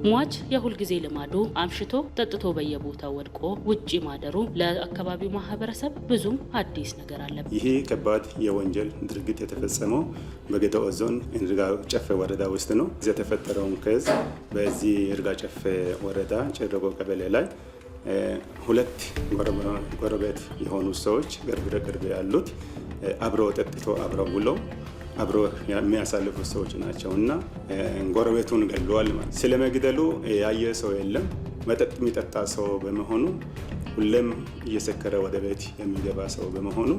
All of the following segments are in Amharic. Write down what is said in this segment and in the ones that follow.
ሟች የሁል ጊዜ ልማዱ አምሽቶ ጠጥቶ በየቦታው ወድቆ ውጪ ማደሩ ለአካባቢው ማህበረሰብ ብዙም አዲስ ነገር አለ። ይሄ ከባድ የወንጀል ድርጊት የተፈጸመው በጌዴኦ ዞን ይርጋ ጨፌ ወረዳ ውስጥ ነው። የተፈጠረውን ከዝ በዚህ ይርጋ ጨፌ ወረዳ ጨረቆ ቀበሌ ላይ ሁለት ጎረቤት የሆኑ ሰዎች ቅርብ ያሉት አብረው ጠጥቶ አብረው ውለው አብሮ የሚያሳልፉ ሰዎች ናቸውና ጎረቤቱን ገለዋል ማለት። ስለመግደሉ ያየ ሰው የለም። መጠጥ የሚጠጣ ሰው በመሆኑ ሁሌም እየሰከረ ወደ ቤት የሚገባ ሰው በመሆኑ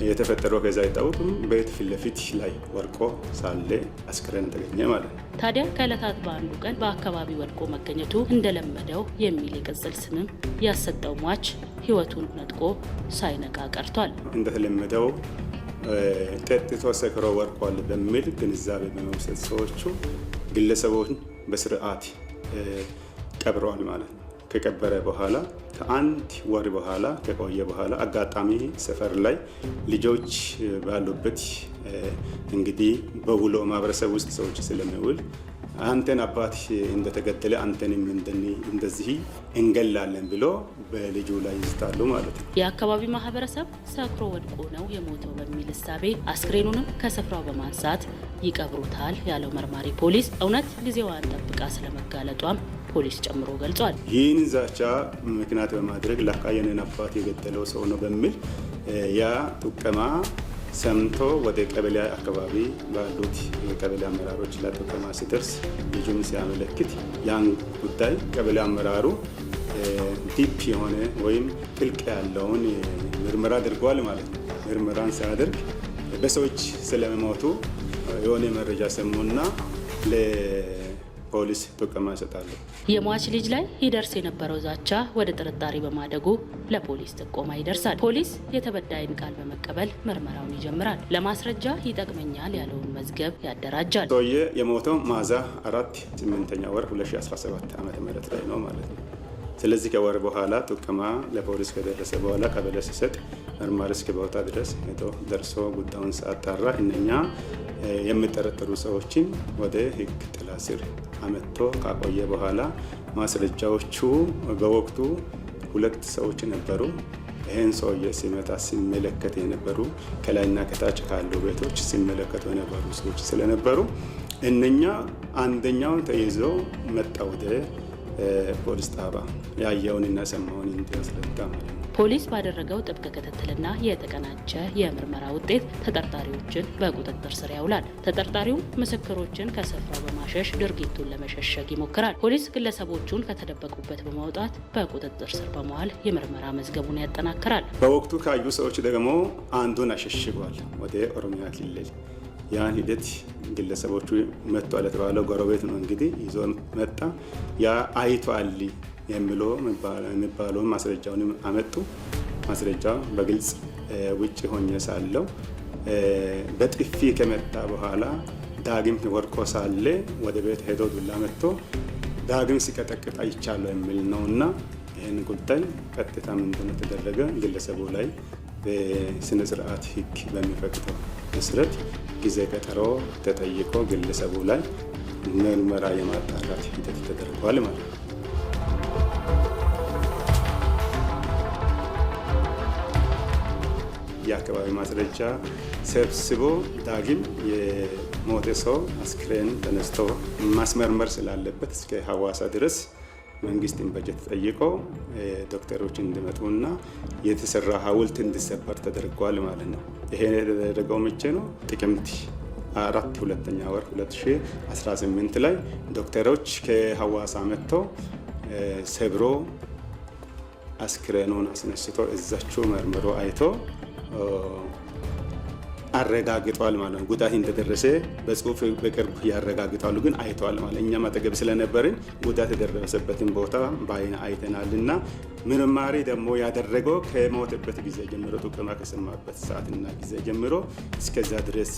የተፈጠረው ከዛ አይታወቅም። ቤት ፊት ለፊት ላይ ወድቆ ሳለ አስክሬን ተገኘ ማለት ነው። ታዲያ ከዕለታት በአንዱ ቀን በአካባቢ ወድቆ መገኘቱ እንደለመደው የሚል የቅጽል ስምም ያሰጠው ሟች ህይወቱን ነጥቆ ሳይነቃ ቀርቷል። እንደተለመደው ጠጥቶ ሰክሮ ወድቋል በሚል ግንዛቤ በመውሰድ ሰዎቹ ግለሰቦችን በስርዓት ቀብረዋል ማለት ነው። ከቀበረ በኋላ ከአንድ ወር በኋላ ከቆየ በኋላ አጋጣሚ ሰፈር ላይ ልጆች ባሉበት እንግዲህ በውሎ ማህበረሰብ ውስጥ ሰዎች ስለሚውል አንተን አባት እንደተገደለ አንተንም እንደዚህ እንገላለን ብሎ በልጁ ላይ ይስታሉ ማለት ነው። የአካባቢ ማህበረሰብ ሰክሮ ወድቆ ነው የሞተው በሚል እሳቤ አስክሬኑንም ከስፍራው በማንሳት ይቀብሩታል ያለው መርማሪ ፖሊስ እውነት ጊዜዋን ጠብቃ ስለመጋለጧም ፖሊስ ጨምሮ ገልጿል። ይህን ዛቻ ምክንያት በማድረግ ለካ የኔን አባት የገደለው ሰው ነው በሚል ያ ጥቆማ ሰምቶ ወደ ቀበሌ አካባቢ ባሉት የቀበሌ አመራሮች ላይ ጥቆማ ሲደርስ ልጁን ሲያመለክት ያን ጉዳይ ቀበሌ አመራሩ ዲፕ የሆነ ወይም ጥልቅ ያለውን ምርመራ አድርጓል ማለት ነው። ምርመራን ሲያደርግ በሰዎች ስለመሞቱ የሆነ መረጃ ሰሙና ፖሊስ ጥቆማ ይሰጣሉ። የሟች ልጅ ላይ ይደርስ የነበረው ዛቻ ወደ ጥርጣሬ በማደጉ ለፖሊስ ጥቆማ ይደርሳል። ፖሊስ የተበዳይን ቃል በመቀበል ምርመራውን ይጀምራል። ለማስረጃ ይጠቅመኛል ያለውን መዝገብ ያደራጃል። ሰውዬ የሞተው ሚያዝያ 8ኛ ወር 2017 ዓ.ም ላይ ነው ማለት ነው። ስለዚህ ከወር በኋላ ጥቆማ ለፖሊስ ከደረሰ በኋላ ቀበሌ ሲሰጥ መርማሪ እስኪወጣ ድረስ ሄዶ ደርሶ ጉዳዩን ሳጣራ እነኛ የሚጠረጠሩ ሰዎችን ወደ ሕግ ጥላ ስር አመጥቶ ካቆየ በኋላ ማስረጃዎቹ በወቅቱ ሁለት ሰዎች ነበሩ። ይህን ሰውዬ ሲመታ ሲመለከት የነበሩ ከላይና ከታች ካሉ ቤቶች ሲመለከቱ የነበሩ ሰዎች ስለነበሩ እነኛ አንደኛው ተይዞ መጣ ወደ ፖሊስ ጣቢያ ያየውንና ሰማውን እንዲያስረዳ ማለት ነው። ፖሊስ ባደረገው ጥብቅ ክትትልና የተቀናጀ የምርመራ ውጤት ተጠርጣሪዎችን በቁጥጥር ስር ያውላል። ተጠርጣሪው ምስክሮችን ከስፍራው በማሸሽ ድርጊቱን ለመሸሸግ ይሞክራል። ፖሊስ ግለሰቦቹን ከተደበቁበት በማውጣት በቁጥጥር ስር በመዋል የምርመራ መዝገቡን ያጠናክራል። በወቅቱ ካዩ ሰዎች ደግሞ አንዱን አሸሽጓል ወደ ኦሮሚያ ክልል። ያን ሂደት ግለሰቦቹ መጥቷል የተባለው ጎረቤት ነው እንግዲህ ይዞ መጣ። ያ አይቷል የሚባለውን ማስረጃውንም አመጡ። ማስረጃው በግልጽ ውጭ ሆኜ ሳለው በጥፊ ከመጣ በኋላ ዳግም ወድቆ ሳለ ወደ ቤት ሄዶ ዱላ መጥቶ ዳግም ሲቀጠቅጥ አይቻለሁ የሚል ነውና ይህን ጉዳይ ቀጥታ ምንድነው ተደረገ ግለሰቡ ላይ በስነ ስርዓት ሕግ በሚፈቅደው መሰረት ጊዜ ቀጠሮ ተጠይቆ ግለሰቡ ላይ ምርመራ የማጣራት ሂደት ተደርጓል ማለት ነው። የአካባቢ ማስረጃ ሰብስቦ ዳግም የሞተ ሰው አስክሬን ተነስቶ ማስመርመር ስላለበት እስከ ሐዋሳ ድረስ መንግስትን በጀት ጠይቆ ዶክተሮች እንዲመጡና የተሰራ ሐውልት እንዲሰበር ተደርጓል ማለት ነው። ይሄ የተደረገው መቼ ነው? ጥቅምት 4 2ኛ ወር 2018 ላይ ዶክተሮች ከሐዋሳ መጥተው ሰብሮ አስክሬኑን አስነስቶ እዛቸው መርምሮ አይቶ አረጋግጧል ማለት ነው። ጉዳት እንደደረሰ በጽሁፍ በቅርብ ያረጋግጣሉ፣ ግን አይተዋል ማለት እኛም አጠገብ ስለነበርን ጉዳት የደረሰበትን ቦታ በአይን አይተናልና ምርማሪ ደግሞ ያደረገው ከሞተበት ጊዜ ጀምሮ ጥቆማ ከሰማበት ሰዓትና ጊዜ ጀምሮ እስከዛ ድረስ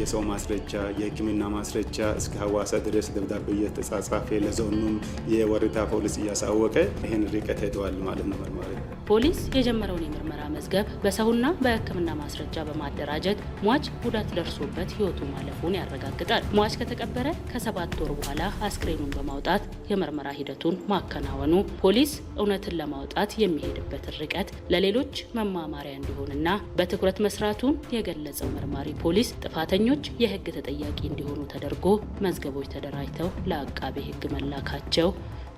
የሰው ማስረጃ፣ የሕክምና ማስረጃ እስከ ሐዋሳ ድረስ ደብዳቤ እየተጻጻፈ ለዞኑም የወረዳ ፖሊስ እያሳወቀ ይህን ርቀት ሄደዋል ማለት ነው መርማሪ ፖሊስ የጀመረውን የምርመራ መዝገብ በሰውና በሕክምና ማስረጃ በማደራጀት ሟች ጉዳት ደርሶበት ሕይወቱ ማለፉን ያረጋግጣል። ሟች ከተቀበረ ከ7 ወር በኋላ አስክሬኑን በማውጣት የምርመራ ሂደቱን ማከናወኑ ፖሊስ እውነትን ለማውጣት የሚሄድበትን ርቀት ለሌሎች መማማሪያ እንዲሆንና በትኩረት መስራቱን የገለጸው መርማሪ ፖሊስ ጥፋተኞች የሕግ ተጠያቂ እንዲሆኑ ተደርጎ መዝገቦች ተደራጅተው ለአቃቤ ሕግ መላካቸው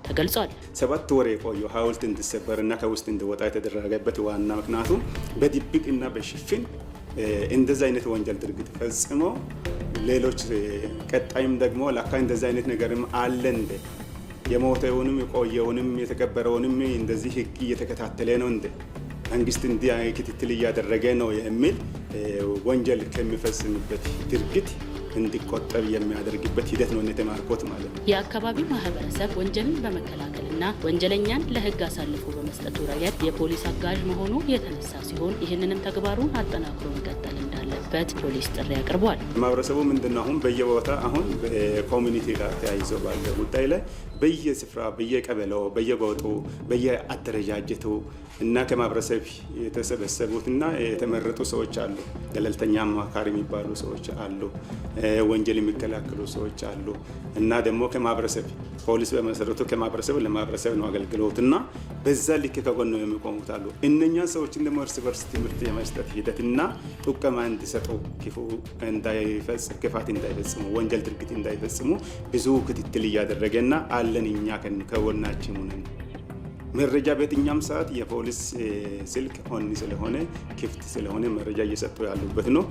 ተገልጿል። 7 ወር የቆየው ሐውልት እንዲሰበርና ከውስጥ እንዲወጣ የተደረገበት ዋና ምክንያቱ በድብቅና በሽፍን እንደዚህ አይነት ወንጀል ድርጊት ፈጽሞ ሌሎች ቀጣይም ደግሞ ለካ እንደዚህ አይነት ነገርም አለ እንደ የሞተውንም የቆየውንም የተቀበረውንም እንደዚህ ሕግ እየተከታተለ ነው እንደ መንግስት እንዲህ ክትትል እያደረገ ነው የሚል ወንጀል ከሚፈጽምበት ድርጊት እንዲቆጠብ የሚያደርግበት ሂደት ነው የተማርኮት ማለት ነው። የአካባቢው ማህበረሰብ ወንጀልን በመከላከልና ወንጀለኛን ለሕግ አሳልፎ በመስጠቱ ረገድ የፖሊስ አጋዥ መሆኑ የተነሳ ሲሆን ይህንንም ተግባሩን አጠናክሮ መቀጠል እንዳለበት ፖሊስ ጥሪ አቅርቧል። ማህበረሰቡ ምንድነው አሁን በየቦታ አሁን በኮሚኒቲ ጋር ተያይዞ ባለ ጉዳይ ላይ በየስፍራ በየቀበሌው በየጎጡ በየአደረጃጀቱ እና ከማህበረሰብ የተሰበሰቡትና የተመረጡ ሰዎች አሉ። ገለልተኛ አማካሪ የሚባሉ ሰዎች አሉ። ወንጀል የሚከላከሉ ሰዎች አሉ እና ደግሞ ከማህበረሰብ ፖሊስ በመሰረቱ ከማህበረሰብ ለማህበረሰብ ነው አገልግሎትና በዛ ልክ ከጎን ነው የሚቆሙት አሉ። እነኛ ሰዎችን ደግሞ እርስ በርስ ትምህርት የመስጠት ሂደትና ጥቆማ እንዲሰጡ ክፋት እንዳይፈጽሙ ወንጀል ድርጊት እንዳይፈጽሙ ብዙ ክትትል እያደረገና አለን እኛ ከጎናችን ነን። መረጃ በየትኛውም ሰዓት የፖሊስ ስልክ ኦን ስለሆነ ክፍት ስለሆነ መረጃ እየሰጡ ያሉበት ነው።